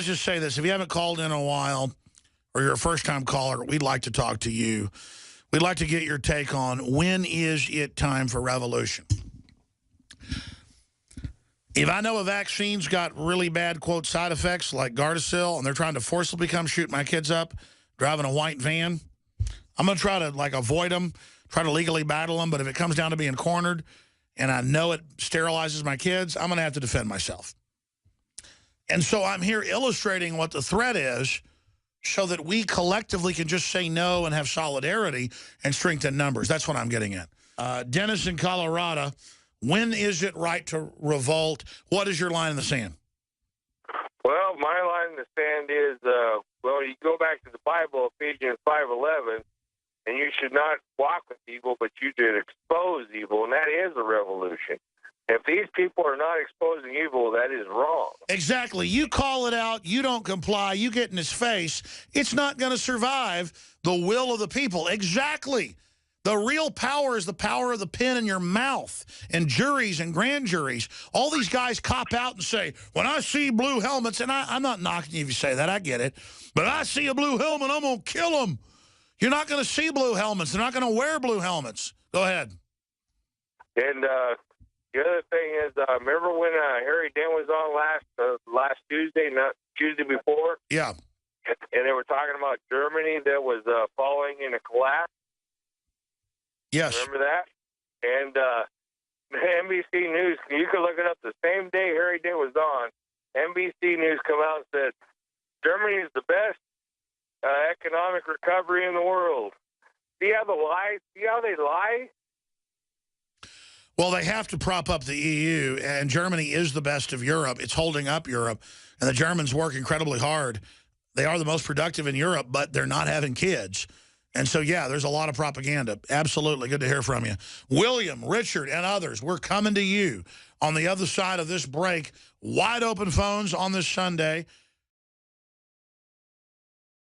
let's just say this. If you haven't called in a while or you're a first-time caller, we'd like to talk to you. We'd like to get your take on when is it time for revolution? If I know a vaccine's got really bad, quote, side effects like Gardasil, and they're trying to forcibly come shoot my kids up driving a white van, I'm going to try to, like, avoid them, try to legally battle them. But if it comes down to being cornered and I know it sterilizes my kids, I'm going to have to defend myself. And so I'm here illustrating what the threat is so that we collectively can just say no and have solidarity and strengthen numbers. That's what I'm getting at. Dennis in Colorado, when is it right to revolt? What is your line in the sand? Well, my line in the sand is, well, you go back to the Bible, Ephesians 5:11, and you should not walk with evil, but you should expose evil, and that is a revolution. If these people are not exposing evil, that is wrong. Exactly. You call it out, you don't comply, you get in his face, it's not going to survive the will of the people. Exactly. The real power is the power of the pen in your mouth, and juries and grand juries. All these guys cop out and say, when I see blue helmets, and I'm not knocking you if you say that, I get it, but I see a blue helmet, I'm going to kill them. You're not going to see blue helmets. They're not going to wear blue helmets. Go ahead. And the other thing is, remember when Harry Dent was on last Tuesday, not Tuesday before? Yeah. And they were talking about Germany that was falling in a collapse. Yes. Remember that? And NBC News, you can look it up the same day Harry Dent was on. NBC News come out and said, Germany is the best economic recovery in the world. See how they lie? Well, they have to prop up the EU, and Germany is the best of Europe. It's holding up Europe, and the Germans work incredibly hard. They are the most productive in Europe, but they're not having kids. And so, yeah, there's a lot of propaganda. Absolutely. Good to hear from you. William, Richard, and others, we're coming to you on the other side of this break. Wide open phones on this Sunday.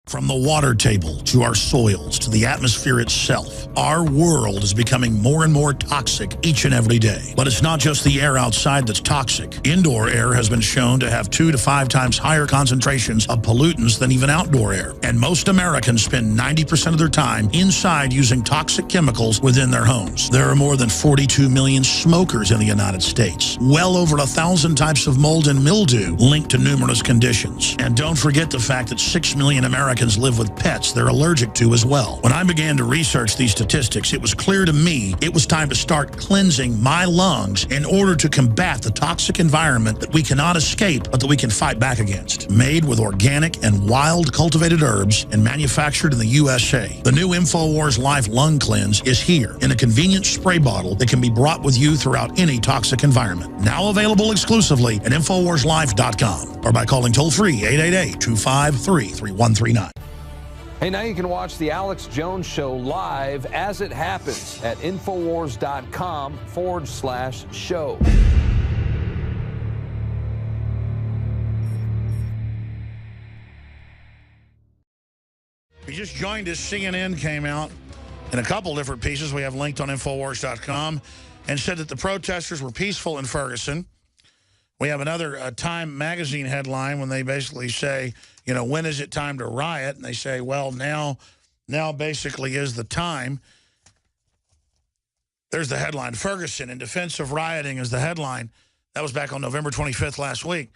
From the water table to our soils to the atmosphere itself, our world is becoming more and more toxic each and every day. But it's not just the air outside that's toxic. Indoor air has been shown to have 2 to 5 times higher concentrations of pollutants than even outdoor air. And most Americans spend 90% of their time inside using toxic chemicals within their homes. There are more than 42 million smokers in the United States. Well over 1,000 types of mold and mildew linked to numerous conditions. And don't forget the fact that 6 million Americans live with pets they're allergic to as well. When I began to research these statistics, it was clear to me it was time to start cleansing my lungs in order to combat the toxic environment that we cannot escape, but that we can fight back against. Made with organic and wild cultivated herbs and manufactured in the USA, the new InfoWars Life Lung Cleanse is here in a convenient spray bottle that can be brought with you throughout any toxic environment. Now available exclusively at InfoWarsLife.com or by calling toll-free 888-253-3139. Hey, now you can watch the Alex Jones Show live as it happens at Infowars.com/show. If you just joined us, CNN came out in a couple different pieces we have linked on Infowars.com and said that the protesters were peaceful in Ferguson. We have another Time magazine headline when they basically say, you know, when is it time to riot? And they say, well, now basically is the time. There's the headline. Ferguson in defense of rioting is the headline. That was back on November 25th last week.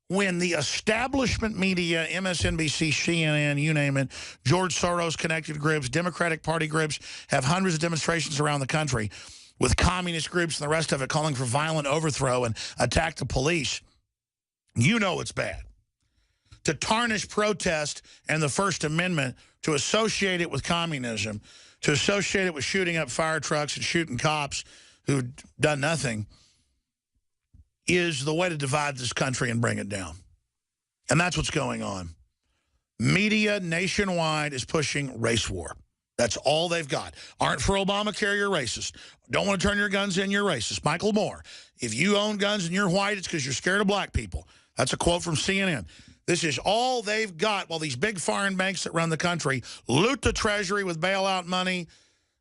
When the establishment media, MSNBC, CNN, you name it, George Soros-connected groups, Democratic Party groups, have hundreds of demonstrations around the country with communist groups and the rest of it calling for violent overthrow and attack the police, you know it's bad. To tarnish protest and the First Amendment, to associate it with communism, to associate it with shooting up fire trucks and shooting cops who've done nothing, is the way to divide this country and bring it down. And that's what's going on. Media nationwide is pushing race war. That's all they've got. Aren't for Obamacare, you're racist. Don't want to turn your guns in, you're racist. Michael Moore, if you own guns and you're white, it's because you're scared of black people. That's a quote from CNN. This is all they've got while these big foreign banks that run the country loot the Treasury with bailout money,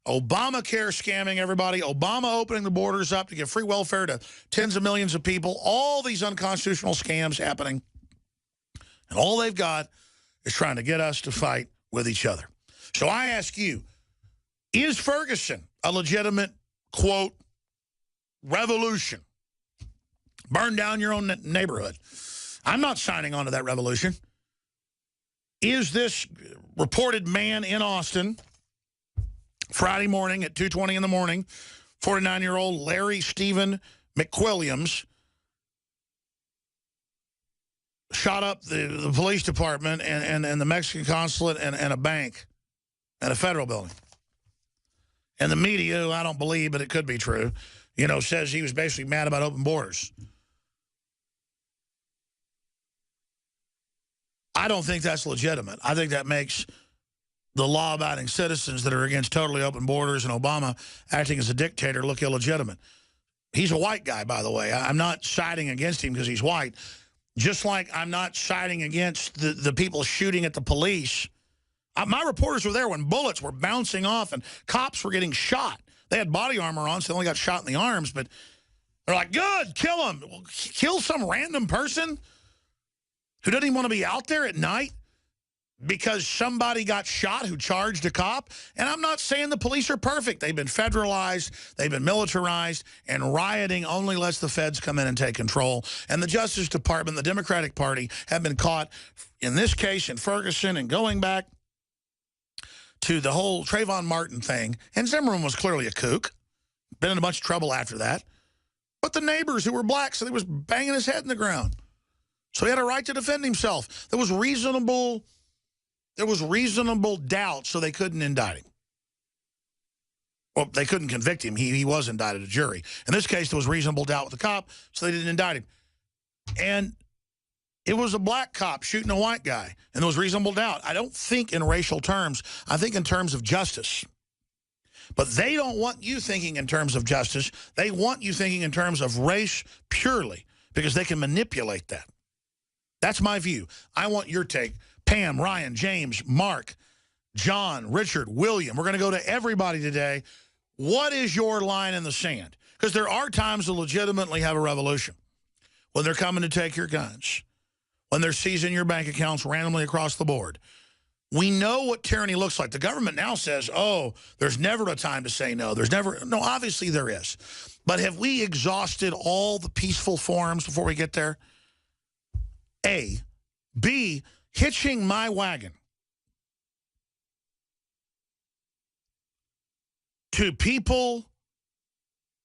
Obamacare scamming everybody, Obama opening the borders up to give free welfare to tens of millions of people, all these unconstitutional scams happening. And all they've got is trying to get us to fight with each other. So I ask you, is Ferguson a legitimate, quote, revolution? Burn down your own neighborhood. I'm not signing on to that revolution. Is this reported man in Austin, Friday morning at 2:20 in the morning, 49-year-old Larry Stephen McWilliams, shot up the police department and the Mexican consulate and a bank and a federal building? And the media, who I don't believe, but it could be true, you know, says he was basically mad about open borders. I don't think that's legitimate. I think that makes the law-abiding citizens that are against totally open borders and Obama acting as a dictator look illegitimate. He's a white guy, by the way. I'm not siding against him because he's white. Just like I'm not siding against the people shooting at the police. My reporters were there when bullets were bouncing off and cops were getting shot. They had body armor on, so they only got shot in the arms. But they're like, good, kill him. Kill some random person who doesn't even want to be out there at night because somebody got shot who charged a cop. And I'm not saying the police are perfect. They've been federalized, they've been militarized, and rioting only lets the feds come in and take control. And the Justice Department, the Democratic Party, have been caught, in this case, in Ferguson, and going back to the whole Trayvon Martin thing. And Zimmerman was clearly a kook. Been in a bunch of trouble after that. But the neighbors who were black said he was banging his head in the ground. So he had a right to defend himself. There was reasonable doubt, so they couldn't indict him. Well, they couldn't convict him. He was indicted, a jury. In this case, there was reasonable doubt with the cop, so they didn't indict him. And it was a black cop shooting a white guy, and there was reasonable doubt. I don't think in racial terms. I think in terms of justice. But they don't want you thinking in terms of justice. They want you thinking in terms of race purely, because they can manipulate that. That's my view. I want your take. Pam, Ryan, James, Mark, John, Richard, William. We're going to go to everybody today. What is your line in the sand? Because there are times to legitimately have a revolution. When they're coming to take your guns. When they're seizing your bank accounts randomly across the board. We know what tyranny looks like. The government now says, oh, there's never a time to say no. There's never. No, obviously there is. But have we exhausted all the peaceful forms before we get there? A. B. Hitching my wagon to people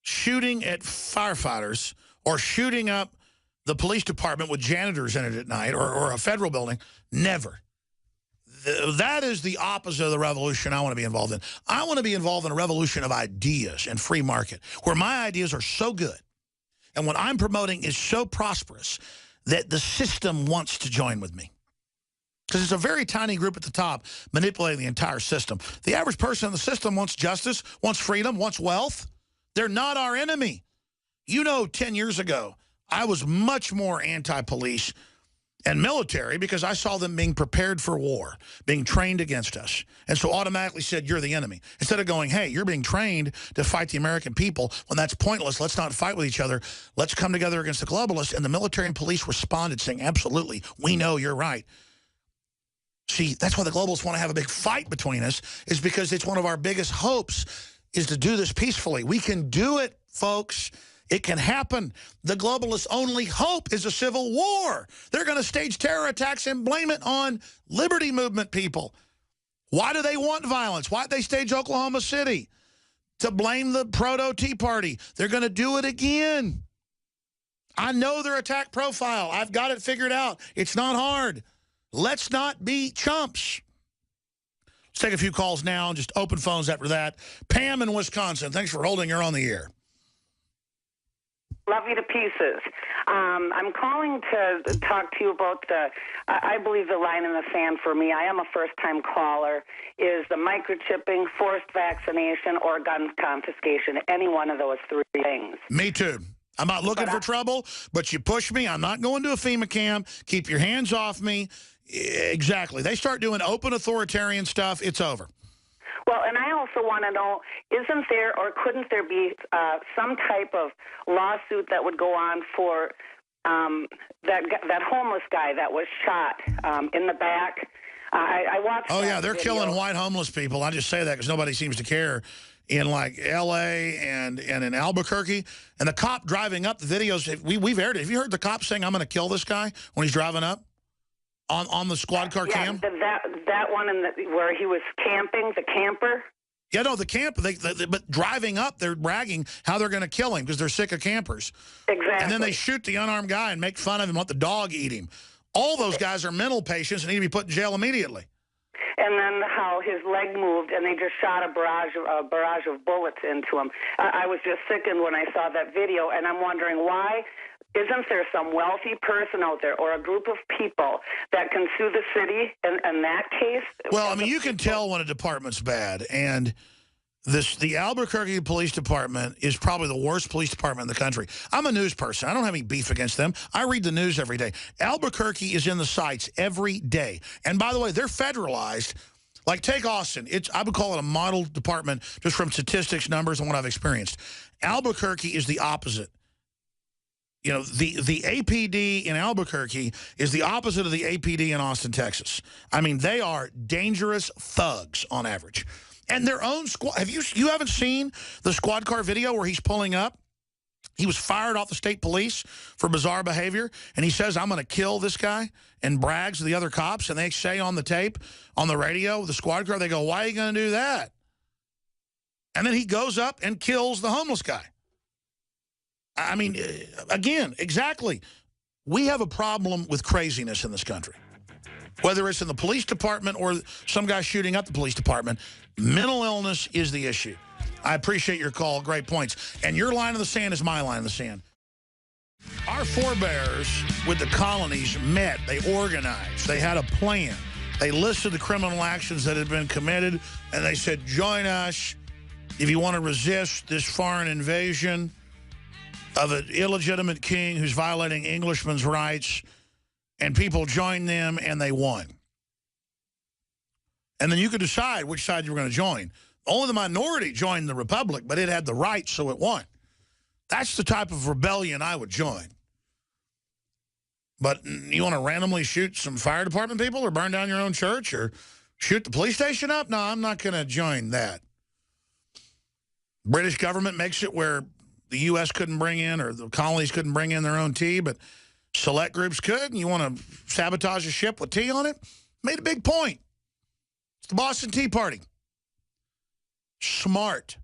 shooting at firefighters or shooting up the police department with janitors in it at night or a federal building, never. That is the opposite of the revolution I want to be involved in. I want to be involved in a revolution of ideas and free market where my ideas are so good and what I'm promoting is so prosperous that the system wants to join with me. Because it's a very tiny group at the top manipulating the entire system. The average person in the system wants justice, wants freedom, wants wealth. They're not our enemy. You know, 10 years ago, I was much more anti-police and military because I saw them being prepared for war, being trained against us. And so automatically said, you're the enemy. Instead of going, hey, you're being trained to fight the American people. When that's pointless, let's not fight with each other. Let's come together against the globalists. And the military and police responded saying, absolutely, we know you're right. See, that's why the globalists want to have a big fight between us, is because it's one of our biggest hopes is to do this peacefully. We can do it, folks. It can happen. The globalists' only hope is a civil war. They're going to stage terror attacks and blame it on liberty movement people. Why do they want violence? Why did they stage Oklahoma City? To blame the proto-Tea Party. They're going to do it again. I know their attack profile. I've got it figured out. It's not hard. Let's not be chumps. Let's take a few calls now and just open phones after that. Pam in Wisconsin, thanks for holding. You're on the air. Love you to pieces. I'm calling to talk to you about I believe the line in the sand for me, I am a first-time caller, is the microchipping, forced vaccination, or gun confiscation. Any one of those three things. Me too. I'm not looking for trouble, but you push me. I'm not going to a FEMA camp. Keep your hands off me. Exactly. They start doing open authoritarian stuff, it's over. Well, and I also want to know, isn't there or couldn't there be some type of lawsuit that would go on for that homeless guy that was shot in the back. I watched. Oh, yeah, they're video. killing white homeless people. I just say that because nobody seems to care in, like, L.A. and in Albuquerque. And the cop driving up, the videos, we've aired it. Have you heard the cop saying, I'm going to kill this guy when he's driving up on the squad car cam? That one where he was camping, the camper. Yeah, no, the camp, but driving up, they're bragging how they're going to kill him because they're sick of campers. Exactly. And then they shoot the unarmed guy and make fun of him, let the dog eat him. All those guys are mental patients and need to be put in jail immediately. And then how his leg moved, and they just shot a barrage of bullets into him. I was just sickened when I saw that video, and I'm wondering why isn't there some wealthy person out there or a group of people that can sue the city in that case? Well, I mean, you can tell when a department's bad, and the Albuquerque Police Department is probably the worst police department in the country. I'm a news person. I don't have any beef against them. I read the news every day. Albuquerque is in the sights every day. And by the way, they're federalized. Like, take Austin. I would call it a model department just from statistics, numbers, and what I've experienced. Albuquerque is the opposite. You know, the APD in Albuquerque is the opposite of the APD in Austin, Texas. I mean, they are dangerous thugs on average. And their own squad. You haven't seen the squad car video where he's pulling up? He was fired off the state police for bizarre behavior, and he says, I'm going to kill this guy, and brags to the other cops, and they say on the tape, on the radio, the squad car, they go, why are you going to do that? And then he goes up and kills the homeless guy. I mean, again, exactly. We have a problem with craziness in this country. Whether it's in the police department or some guy shooting up the police department, mental illness is the issue. I appreciate your call. Great points. And your line in the sand is my line in the sand. Our forebears with the colonies met. They organized. They had a plan. They listed the criminal actions that had been committed, and they said, join us if you want to resist this foreign invasion of an illegitimate king who's violating Englishmen's rights. And people joined them, and they won. And then you could decide which side you were going to join. Only the minority joined the Republic, but it had the right, so it won. That's the type of rebellion I would join. But you want to randomly shoot some fire department people or burn down your own church or shoot the police station up? No, I'm not going to join that. British government makes it where the U.S. couldn't bring in or the colonies couldn't bring in their own tea, but select groups could, and you want to sabotage a ship with tea on it? Made a big point. It's the Boston Tea Party. Smart.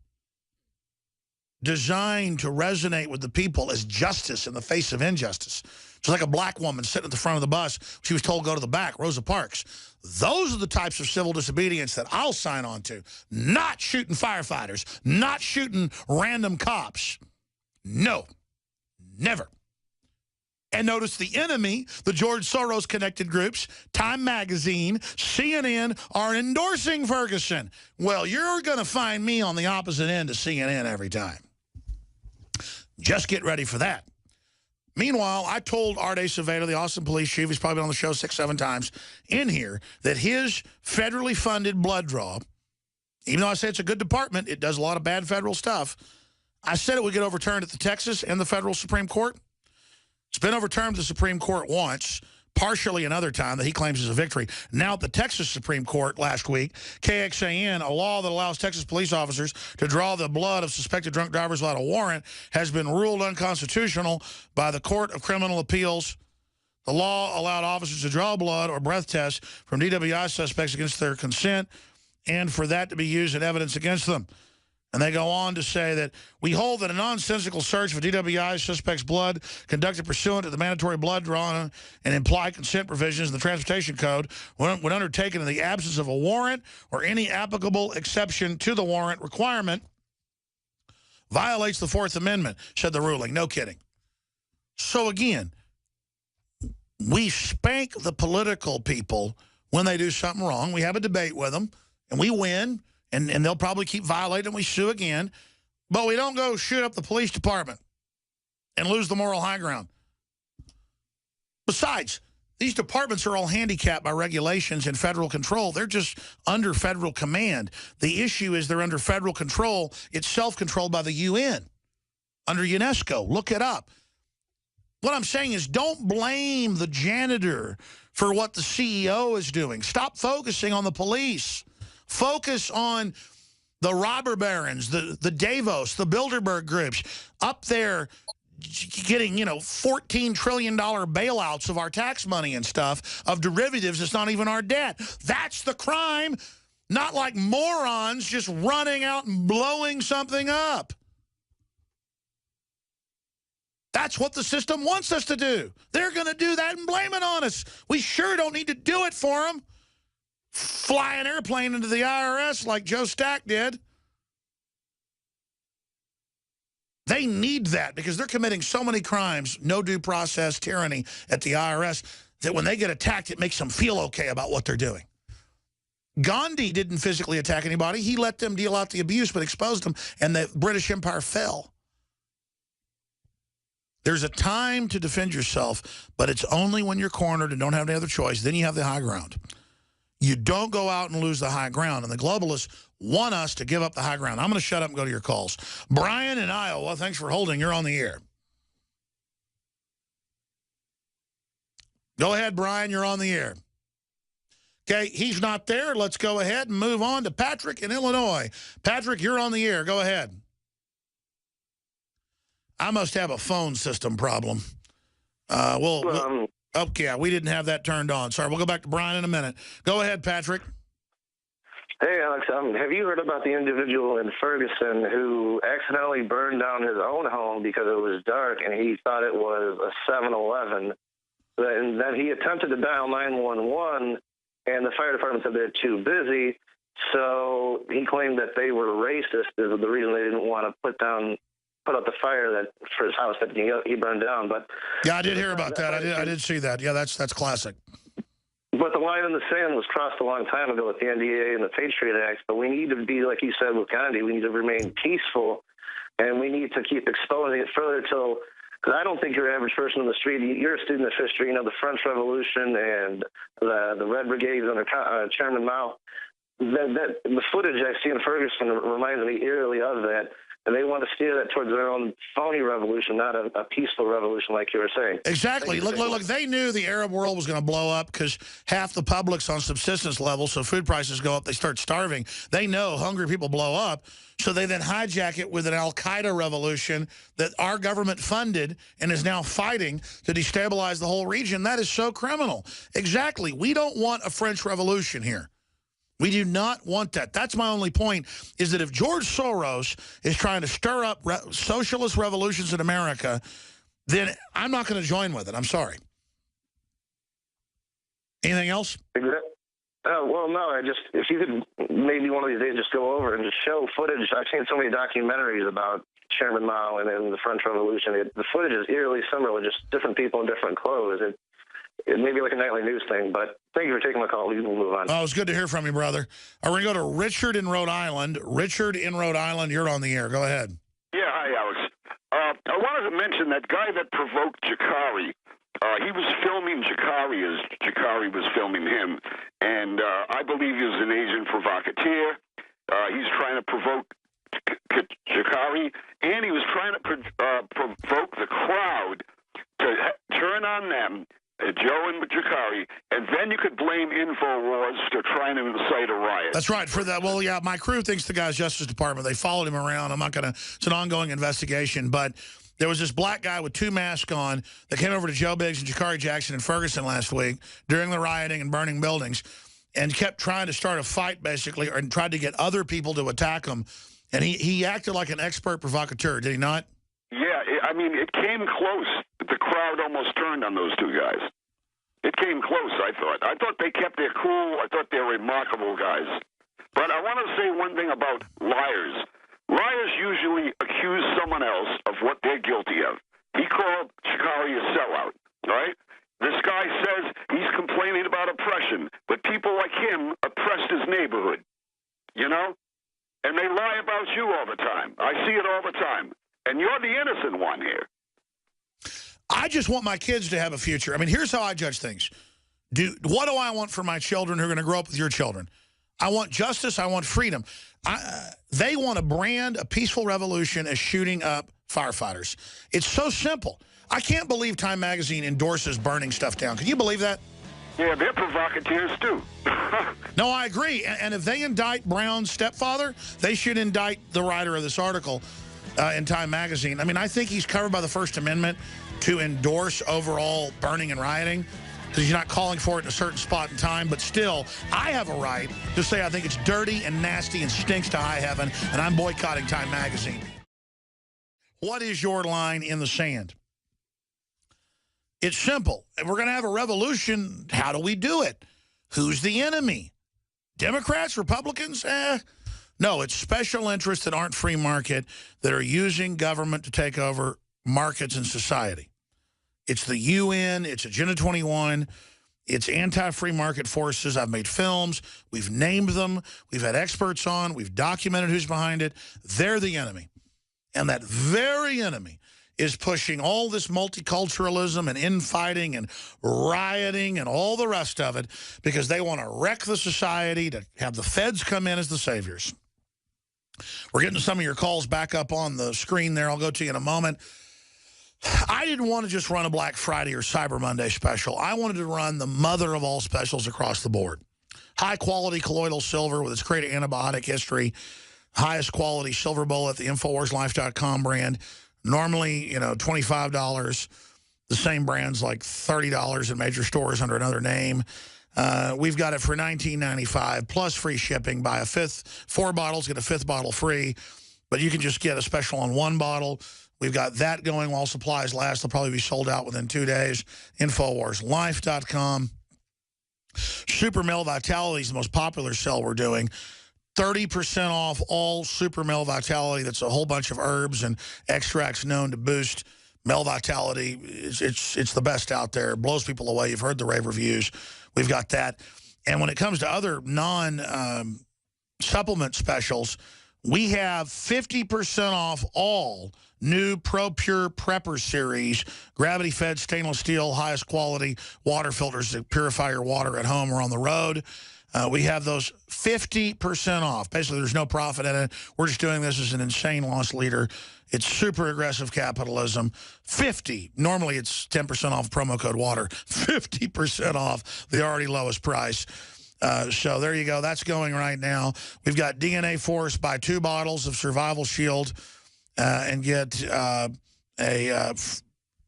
Designed to resonate with the people as justice in the face of injustice. It's like a black woman sitting at the front of the bus. She was told, go to the back, Rosa Parks. Those are the types of civil disobedience that I'll sign on to. Not shooting firefighters. Not shooting random cops. No. Never. And notice the enemy, the George Soros-connected groups, Time Magazine, CNN, are endorsing Ferguson. Well, you're going to find me on the opposite end of CNN every time. Just get ready for that. Meanwhile, I told Art Acevedo, the Austin police chief, he's probably been on the show 6-7 times, in here, that his federally funded blood draw, even though I say it's a good department, it does a lot of bad federal stuff, I said it would get overturned at the Texas and the federal Supreme Court. It's been overturned to the Supreme Court once, partially another time that he claims is a victory. Now at the Texas Supreme Court last week, KXAN, a law that allows Texas police officers to draw the blood of suspected drunk drivers without a warrant, has been ruled unconstitutional by the Court of Criminal Appeals. The law allowed officers to draw blood or breath tests from DWI suspects against their consent and for that to be used as evidence against them. And they go on to say that we hold that a nonsensical search for DWI suspect's blood conducted pursuant to the mandatory blood draw and implied consent provisions in the Transportation Code when undertaken in the absence of a warrant or any applicable exception to the warrant requirement violates the Fourth Amendment, said the ruling. No kidding. So again, we spank the political people when they do something wrong. We have a debate with them, and we win. And they'll probably keep violating, we sue again. But we don't go shoot up the police department and lose the moral high ground. Besides, these departments are all handicapped by regulations and federal control. They're just under federal command. The issue is they're under federal control. It's self-controlled by the UN, under UNESCO. Look it up. what I'm saying is don't blame the janitor for what the CEO is doing. Stop focusing on the police. Focus on the robber barons, the Davos, the Bilderberg groups up there getting, $14 trillion bailouts of our tax money and stuff, of derivatives that's not even our debt. That's the crime, not like morons just running out and blowing something up. That's what the system wants us to do. They're going to do that and blame it on us. We sure don't need to do it for them. Fly an airplane into the IRS like Joe Stack did. They need that because they're committing so many crimes, no due process, tyranny at the IRS, that when they get attacked, it makes them feel okay about what they're doing. Gandhi didn't physically attack anybody. He let them deal out the abuse but exposed them, and the British Empire fell. There's a time to defend yourself, but it's only when you're cornered and don't have any other choice. Then you have the high ground. You don't go out and lose the high ground. And the globalists want us to give up the high ground. I'm going to shut up and go to your calls. Brian in Iowa, thanks for holding. You're on the air. Go ahead, Brian. You're on the air. Okay, he's not there. Let's go ahead and move on to Patrick in Illinois. Patrick, you're on the air. Go ahead. I must have a phone system problem. Yeah, we didn't have that turned on. Sorry, we'll go back to Brian in a minute. Go ahead, Patrick. Hey, Alex, have you heard about the individual in Ferguson who accidentally burned down his own home because it was dark and he thought it was a 7-Eleven? And then he attempted to dial 911, and the fire department said they're too busy. So he claimed that they were racist is the reason they didn't want to put out the fire that for his house that he burned down. But yeah, I did hear about that. I did see that. Yeah, that's classic. But the line in the sand was crossed a long time ago with the NDA and the Patriot Act. But we need to be, like you said with Gandhi, we need to remain peaceful, and we need to keep exposing it further till. Because I don't think your average person in the street, you're a student of history, the French Revolution and the Red Brigades under Chairman Mao. The footage I see in Ferguson reminds me eerily of that. And they want to steer that towards their own phony revolution, not a peaceful revolution like you were saying. Exactly. Look, they knew the Arab world was going to blow up because half the public's on subsistence level, so food prices go up, they start starving. They know hungry people blow up, so they then hijack it with an al-Qaeda revolution that our government funded and is now fighting to destabilize the whole region. That is so criminal. Exactly. We don't want a French Revolution here. We do not want that. That's my only point, is that if George Soros is trying to stir up socialist revolutions in America, then I'm not going to join with it. I'm sorry. Anything else? Well, no, if you could maybe one of these days just go over and just show footage. I've seen so many documentaries about Chairman Mao and the French Revolution. The footage is eerily similar with just different people in different clothes. It may be like a nightly news thing, but thank you for taking my call. We will move on. Oh, it's good to hear from you, brother. We're going to go to Richard in Rhode Island. Richard in Rhode Island, you're on the air. Go ahead. Yeah, hi, Alex. I wanted to mention that guy that provoked Jakari. He was filming Jakari as Jakari was filming him, and I believe he was an agent provocateur. He's trying to provoke Jakari, and he was trying to provoke the crowd to turn on them, Joe and Jakari, and then you could blame InfoWars for trying to incite a riot. That's right. For that, well, yeah, my crew thinks the guy's Justice Department. They followed him around. I'm not going to, it's an ongoing investigation, but there was this black guy with 2 masks on that came over to Joe Biggs and Jakari Jackson in Ferguson last week during the rioting and burning buildings and kept trying to start a fight, basically, and tried to get other people to attack him. And he acted like an expert provocateur, did he not? Yeah, I mean, it came close. The crowd almost turned on those 2 guys. It came close, I thought. I thought they kept their cool. I thought they were remarkable guys. But I want to say one thing about liars. Liars usually accuse someone else of what they're guilty of. He called Jakari a sellout, right? This guy says he's complaining about oppression, but people like him oppressed his neighborhood, And they lie about you all the time. I see it all the time. And you're the innocent one here. I just want my kids to have a future. I mean, here's how I judge things. What do I want for my children who are going to grow up with your children? I want justice. I want freedom. They want to brand a peaceful revolution as shooting up firefighters. It's so simple. I can't believe Time Magazine endorses burning stuff down. Can you believe that? Yeah, they're provocateurs, too. No, I agree. And if they indict Brown's stepfather, they should indict the writer of this article in Time Magazine. I mean, I think he's covered by the First Amendment to endorse overall burning and rioting because he's not calling for it in a certain spot in time. But still, I have a right to say I think it's dirty and nasty and stinks to high heaven, and I'm boycotting Time Magazine. What is your line in the sand? It's simple. If we're going to have a revolution, how do we do it? Who's the enemy? Democrats, Republicans? No, it's special interests that aren't free market that are using government to take over markets and society. It's the UN, it's Agenda 21, it's anti-free market forces. I've made films, we've named them, we've had experts on, we've documented who's behind it. They're the enemy. And that very enemy is pushing all this multiculturalism and infighting and rioting and all the rest of it because they want to wreck the society, to have the feds come in as the saviors. We're getting some of your calls back up on the screen there. I'll go to you in a moment. I didn't want to just run a Black Friday or Cyber Monday special. I wanted to run the mother of all specials across the board. High-quality colloidal silver with its great antibiotic history, highest quality silver bullet, the InfoWarsLife.com brand. Normally, you know, $25. The same brand's like $30 in major stores under another name. We've got it for $19.95 plus free shipping. Buy a 4 bottles, get a 5th bottle free. But you can just get a special on 1 bottle. We've got that going while supplies last. They'll probably be sold out within 2 days. InfoWarsLife.com. Super Male Vitality is the most popular sell we're doing. 30% off all Super Male Vitality. That's a whole bunch of herbs and extracts known to boost male vitality. It's the best out there. It blows people away. You've heard the rave reviews. We've got that. And when it comes to other non-supplement specials, we have 50% off all new Pro Pure Prepper series, gravity-fed stainless steel, highest quality water filters that purify your water at home or on the road. We have those 50% off. Basically, there's no profit in it. We're just doing this as an insane loss leader. It's super aggressive capitalism. 50. Normally, it's 10% off promo code WATER. 50% off the already lowest price. So there you go. That's going right now. We've got DNA Force. Buy 2 bottles of Survival Shield and get a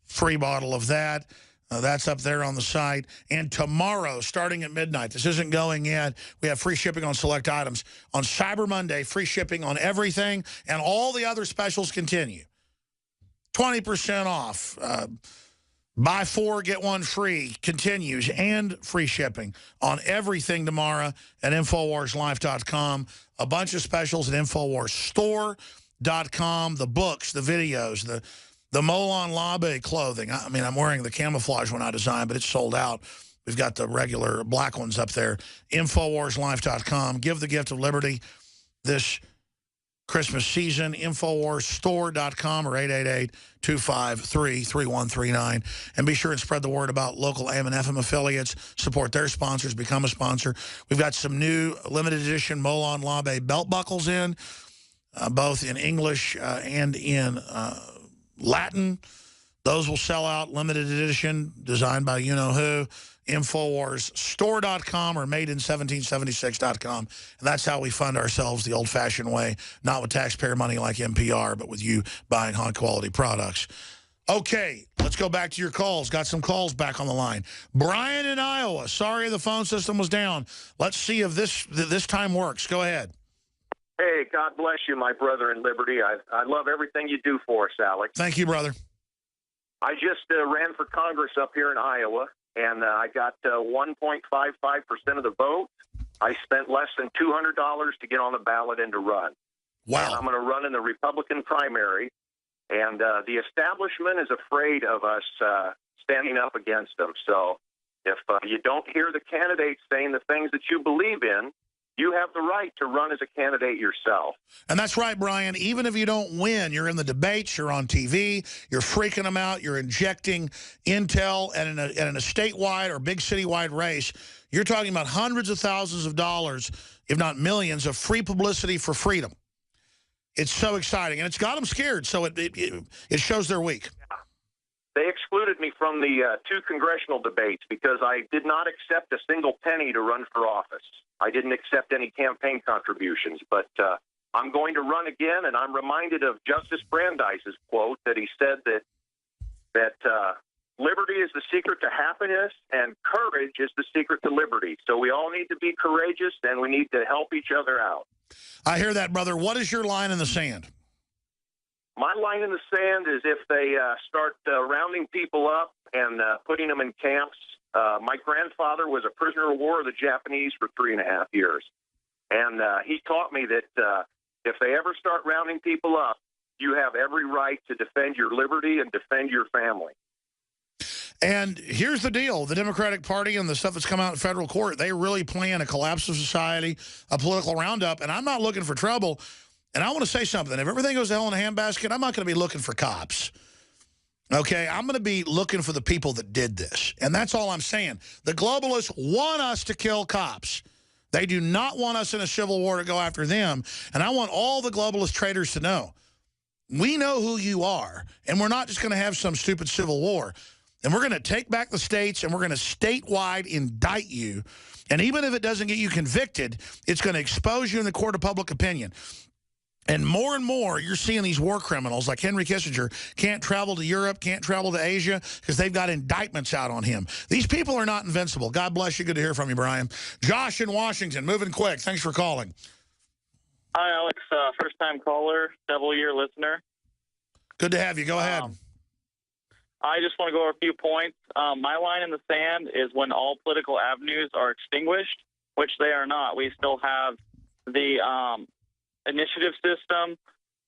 free bottle of that. That's up there on the site. And tomorrow, starting at midnight, this isn't going yet, we have free shipping on select items. On Cyber Monday, free shipping on everything, and all the other specials continue. 20% off. Buy 4, get 1 free continues, and free shipping on everything tomorrow at InfoWarsLife.com. A bunch of specials at InfoWarsStore.com. The books, the videos, the Molon Labe clothing. I mean, I'm wearing the camouflage one I designed, but it's sold out. We've got the regular black ones up there. InfoWarsLife.com. Give the gift of liberty this Christmas season. InfoWarsStore.com or 888-253-3139. And be sure and spread the word about local AM and FM affiliates. Support their sponsors. Become a sponsor. We've got some new limited edition Molon Labe belt buckles in, both in English and in Latin. Those will sell out, limited edition, designed by you-know-who. InfoWarsStore.com or MadeIn1776.com. And that's how we fund ourselves the old-fashioned way, not with taxpayer money like NPR, but with you buying high-quality products. Okay, let's go back to your calls. Got some calls back on the line. Brian in Iowa. Sorry the phone system was down. Let's see if this time works. Go ahead. Hey, God bless you, my brother in liberty. I love everything you do for us, Alex. Thank you, brother. I just ran for Congress up here in Iowa, and I got 1.55% of the vote. I spent less than $200 to get on the ballot and to run. Wow. And I'm going to run in the Republican primary, and the establishment is afraid of us standing up against them. So if you don't hear the candidates saying the things that you believe in, you have the right to run as a candidate yourself. And that's right, Brian. Even if you don't win, you're in the debates, you're on TV, you're freaking them out, you're injecting intel, and in a statewide or big citywide race, you're talking about hundreds of thousands of dollars, if not millions, of free publicity for freedom. It's so exciting, and it's got them scared, so it shows they're weak. They excluded me from the 2 congressional debates because I did not accept a single penny to run for office. I didn't accept any campaign contributions, but I'm going to run again, and I'm reminded of Justice Brandeis's quote that he said that liberty is the secret to happiness, and courage is the secret to liberty. So we all need to be courageous, and we need to help each other out. I hear that, brother. What is your line in the sand? My line in the sand is if they start rounding people up and putting them in camps. My grandfather was a prisoner of war of the Japanese for 3.5 years. And he taught me that if they ever start rounding people up, you have every right to defend your liberty and defend your family. And here's the deal. The Democratic Party and the stuff that's come out in federal court, they really plan a collapse of society, a political roundup. And I'm not looking for trouble. And I want to say something. If everything goes to hell in a handbasket, I'm not going to be looking for cops. Okay? I'm going to be looking for the people that did this. And that's all I'm saying. The globalists want us to kill cops. They do not want us in a civil war to go after them. And I want all the globalist traitors to know, we know who you are. And we're not just going to have some stupid civil war. And we're going to take back the states, and we're going to statewide indict you. And even if it doesn't get you convicted, it's going to expose you in the court of public opinion. And more, you're seeing these war criminals like Henry Kissinger can't travel to Europe, can't travel to Asia because they've got indictments out on him. These people are not invincible. God bless you. Good to hear from you, Brian. Josh in Washington, moving quick. Thanks for calling. Hi, Alex. First-time caller, several-year listener. Good to have you. Go ahead. I just want to go over a few points. My line in the sand is when all political avenues are extinguished, which they are not. We still have the initiative system.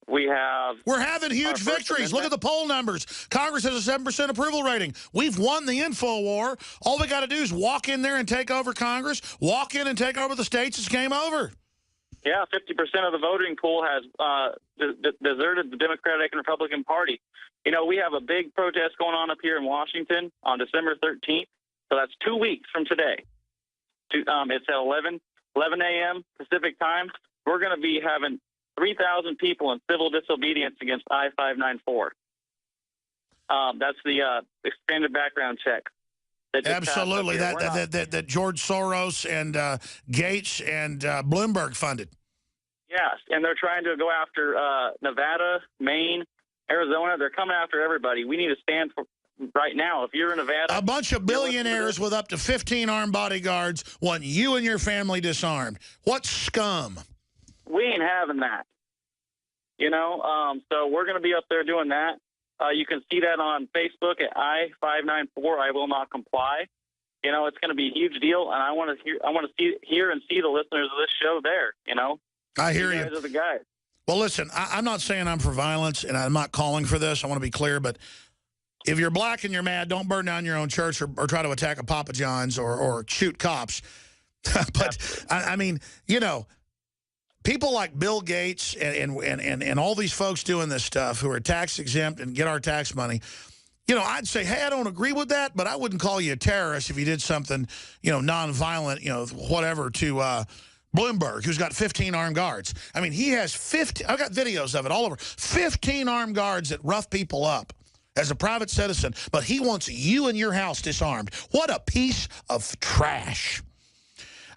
We're having huge victories. Look at the poll numbers. Congress has a 7% approval rating. We've won the info war. All we got to do is walk in there and take over Congress, walk in and take over the states. It's game over. Yeah, 50% of the voting pool has deserted the Democratic and Republican Party. You know, we have a big protest going on up here in Washington on December 13th. So that's 2 weeks from today. It's at 11 a.m. Pacific time. We're going to be having 3,000 people in civil disobedience against I-594. That's the expanded background check. Absolutely. That George Soros and Gates and Bloomberg funded. Yes, and they're trying to go after Nevada, Maine, Arizona. They're coming after everybody. We need to stand for right now. If you're in Nevada, a bunch of billionaires with up to 15 armed bodyguards want you and your family disarmed. What scum? We ain't having that. You know, so we're going to be up there doing that. You can see that on Facebook at I-594. I will not comply. You know, it's going to be a huge deal, and I want to hear and see the listeners of this show there. You know, I hear you. Guys are the guys. Well, listen, I'm not saying I'm for violence, and I'm not calling for this. I want to be clear, but if you're black and you're mad, don't burn down your own church or try to attack a Papa John's or shoot cops. But I mean, you know, people like Bill Gates and all these folks doing this stuff who are tax exempt and get our tax money, you know, I'd say, hey, I don't agree with that, but I wouldn't call you a terrorist if you did something, you know, nonviolent, you know, whatever to Bloomberg, who's got 15 armed guards. I mean, he has 50. I've got videos of it all over. 15 armed guards that rough people up as a private citizen, but he wants you and your house disarmed. What a piece of trash.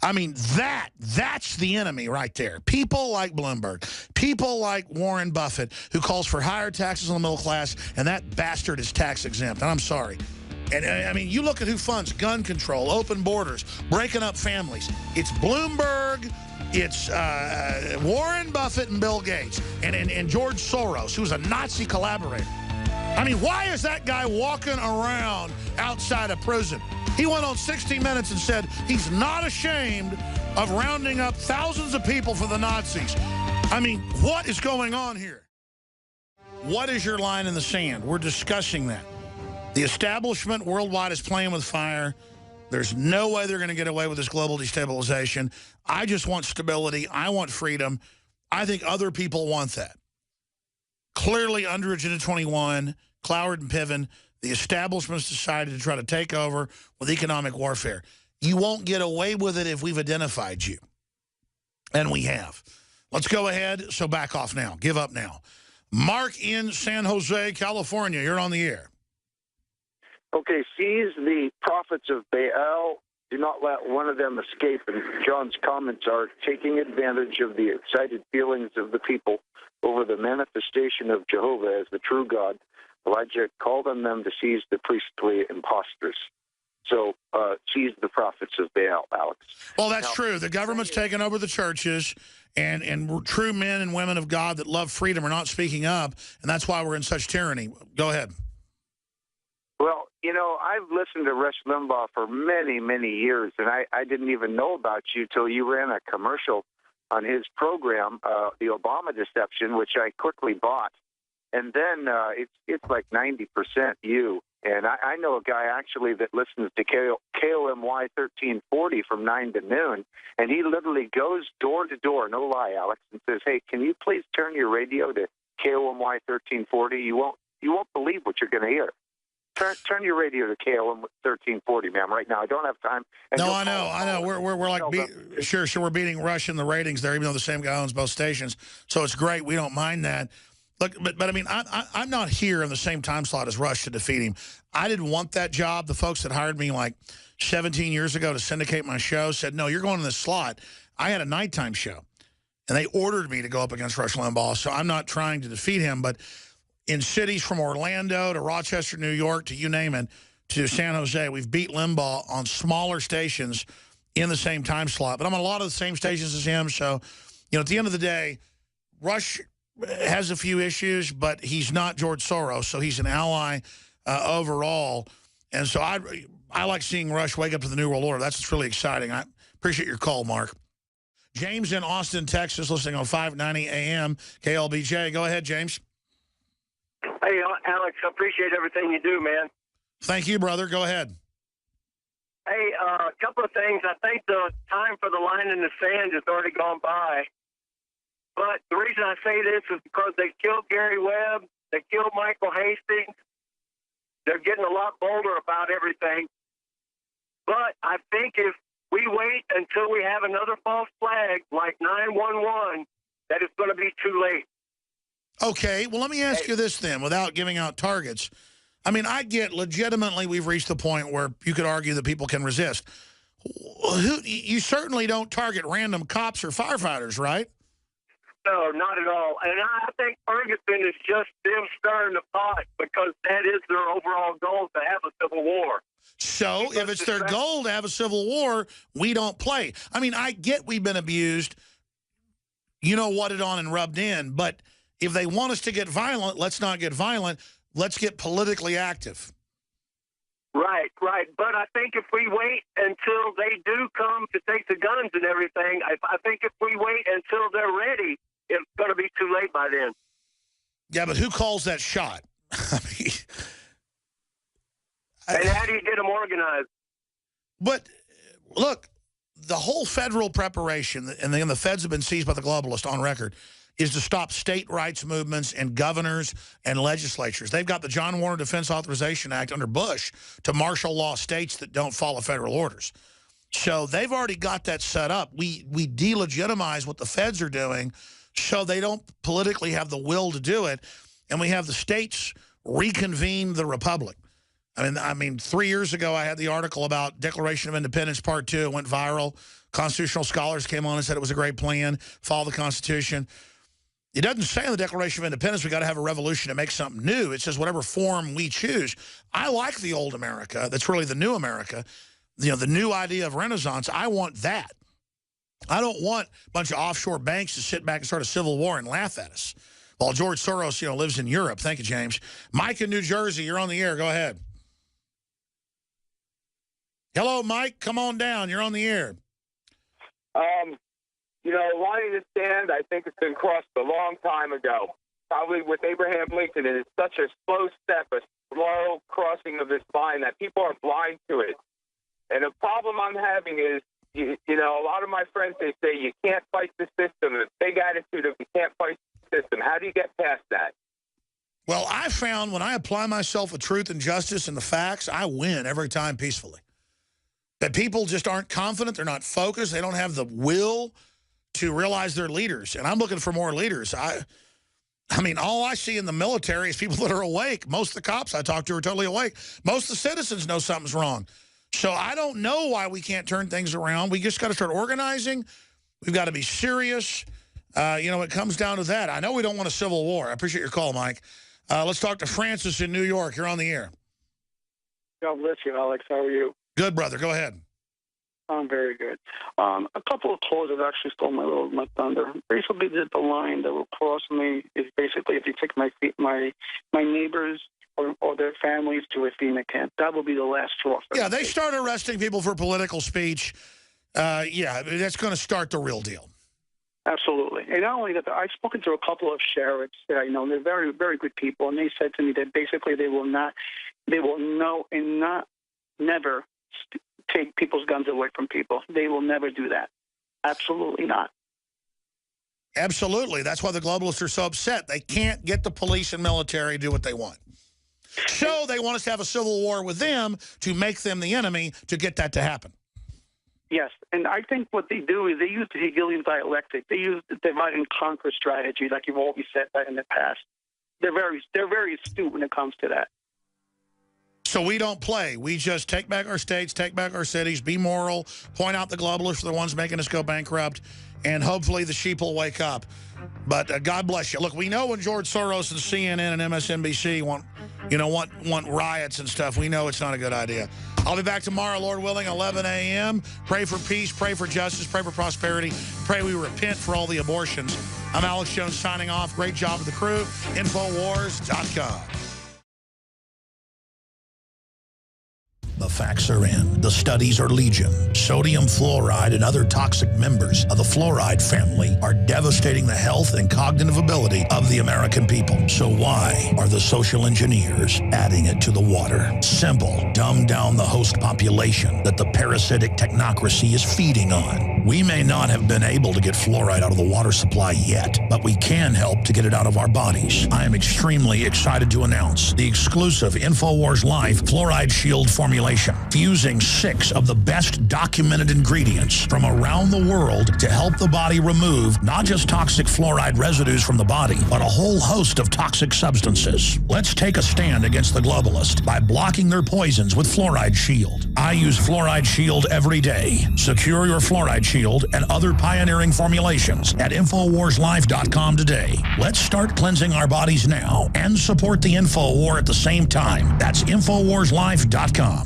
I mean, that's the enemy right there. People like Bloomberg, people like Warren Buffett, who calls for higher taxes on the middle class, and that bastard is tax exempt. And I'm sorry. And, I mean, you look at who funds gun control, open borders, breaking up families. It's Bloomberg, it's Warren Buffett and Bill Gates, and George Soros, who's a Nazi collaborator. I mean, why is that guy walking around outside a prison? He went on 60 Minutes and said he's not ashamed of rounding up thousands of people for the Nazis. I mean, what is going on here? What is your line in the sand? We're discussing that. The establishment worldwide is playing with fire. There's no way they're going to get away with this global destabilization. I just want stability. I want freedom. I think other people want that. Clearly, under Agenda 21, Cloward and Piven, the establishment's decided to try to take over with economic warfare. You won't get away with it if we've identified you. And we have. Let's go ahead. So back off now. Give up now. Mark in San Jose, California. You're on the air. Okay, seize the prophets of Baal. Do not let one of them escape. And John's comments are taking advantage of the excited feelings of the people over the manifestation of Jehovah as the true God. Elijah called on them to seize the priestly impostors. So seize the prophets of Baal, Alex. Well, that's true. The government's taken over the churches, and true men and women of God that love freedom are not speaking up, and that's why we're in such tyranny. Go ahead. Well, you know, I've listened to Rush Limbaugh for many, many years, and I didn't even know about you till you ran a commercial on his program, The Obama Deception, which I quickly bought. And then it's like 90% you. And I know a guy actually that listens to KOMY 1340 from 9 to noon, and he literally goes door to door, no lie, Alex, and says, "Hey, can you please turn your radio to KOMY 1340? You won't believe what you're going to hear. Turn your radio to KOM 1340, ma'am, right now. I don't have time." And no, I know. We're like, sure, we're beating Rush in the ratings there, even though the same guy owns both stations. So it's great. We don't mind that. Look, but I mean, I'm not here in the same time slot as Rush to defeat him. I didn't want that job. The folks that hired me like 17 years ago to syndicate my show said, no, you're going in this slot. I had a nighttime show, and they ordered me to go up against Rush Limbaugh. So I'm not trying to defeat him, but in cities from Orlando to Rochester, New York, to you name it, to San Jose, we've beat Limbaugh on smaller stations in the same time slot. But I'm on a lot of the same stations as him. So, you know, at the end of the day, Rush has a few issues, but he's not George Soros, so he's an ally overall. And so I like seeing Rush wake up to the New World Order. That's what's really exciting. I appreciate your call, Mark. James in Austin, Texas, listening on 590 AM KLBJ. Go ahead, James. Hey, Alex, I appreciate everything you do, man. Thank you, brother. Go ahead. Hey, a couple of things. I think the time for the line in the sand has already gone by. But the reason I say this is because they killed Gary Webb. They killed Michael Hastings. They're getting a lot bolder about everything. But I think if we wait until we have another false flag like 911, that it's going to be too late. Okay, well, let me ask you this then, without giving out targets. I mean, I get legitimately we've reached the point where you could argue that people can resist. You certainly don't target random cops or firefighters, right? No, not at all. And I think Ferguson is just them stirring the pot because that is their overall goal, to have a civil war. So if it's their goal to have a civil war, we don't play. I mean, I get we've been abused, you know, whatted on and rubbed in, but if they want us to get violent, let's not get violent. Let's get politically active. Right. But I think if we wait until they do come to take the guns and everything, I think if we wait until they're ready, it's going to be too late by then. Yeah, but who calls that shot? I mean, and how do you get them organized? But look, the whole federal preparation, and then the feds have been seized by the globalists on record, is to stop state rights movements and governors and legislatures. They've got the John Warner Defense Authorization Act under Bush to martial law states that don't follow federal orders. So they've already got that set up. We delegitimize what the feds are doing so they don't politically have the will to do it, and we have the states reconvene the republic. I mean, 3 years ago, I had the article about Declaration of Independence Part 2. It went viral. Constitutional scholars came on and said it was a great plan, follow the Constitution. It doesn't say in the Declaration of Independence we got to have a revolution to make something new. It says whatever form we choose. I like the old America. That's really the new America. You know, the new idea of Renaissance. I want that. I don't want a bunch of offshore banks to sit back and start a civil war and laugh at us while George Soros, you know, lives in Europe. Thank you, James. Mike in New Jersey, you're on the air. Go ahead. Hello, Mike. Come on down. You're on the air. You know, line in the sand, I think it's been crossed a long time ago. Probably with Abraham Lincoln, and it's such a slow step, a slow crossing of this line that people are blind to it. And the problem I'm having is, you know, a lot of my friends, they say you can't fight the system. The big attitude of you can't fight the system. How do you get past that? Well, I found when I apply myself with truth and justice and the facts, I win every time peacefully. That people just aren't confident, they're not focused, they don't have the will to realize they're leaders. And I'm looking for more leaders. I mean, all I see in the military is people that are awake. Most of the cops I talk to are totally awake. Most of the citizens know something's wrong. So I don't know why we can't turn things around. We just got to start organizing. We've got to be serious. You know, it comes down to that. I know we don't want a civil war. I appreciate your call, Mike. Let's talk to Francis in New York. You're on the air. God bless you, Alex. How are you? Good, brother. Go ahead. I'm very good. A couple of calls have actually stole my thunder. Basically, the line that will cross me is basically if you take my neighbors or their families to a FEMA camp. That will be the last straw. Yeah, they start arresting people for political speech. Yeah, that's going to start the real deal. Absolutely. And not only that, I've spoken to a couple of sheriffs that I know. They're very, very good people, and they said to me that basically they will never take people's guns away from people. They will never do that. Absolutely not. Absolutely. That's why the globalists are so upset. They can't get the police and military to do what they want. So they want us to have a civil war with them to make them the enemy to get that to happen. Yes, and I think what they do is they use the Hegelian dialectic. They use the divide and conquer strategy, like you've always said that in the past. They're very astute when it comes to that. So we don't play. We just take back our states, take back our cities, be moral, point out the globalists are the ones making us go bankrupt, and hopefully the sheep will wake up. But God bless you. Look, we know when George Soros and CNN and MSNBC want riots and stuff, we know it's not a good idea. I'll be back tomorrow, Lord willing, 11 a.m. Pray for peace, pray for justice, pray for prosperity. Pray we repent for all the abortions. I'm Alex Jones signing off. Great job with the crew. Infowars.com. The facts are in. The studies are legion. Sodium fluoride and other toxic members of the fluoride family are devastating the health and cognitive ability of the American people. So why are the social engineers adding it to the water? Simple. Dumb down the host population that the parasitic technocracy is feeding on. We may not have been able to get fluoride out of the water supply yet, but we can help to get it out of our bodies. I am extremely excited to announce the exclusive InfoWars Life Fluoride Shield formulation, fusing 6 of the best documented ingredients from around the world to help the body remove not just toxic fluoride residues from the body, but a whole host of toxic substances. Let's take a stand against the globalist by blocking their poisons with Fluoride Shield. I use Fluoride Shield every day. Secure your Fluoride Shield and other pioneering formulations at InfoWarsLife.com today. Let's start cleansing our bodies now and support the Info War at the same time. That's InfoWarsLife.com.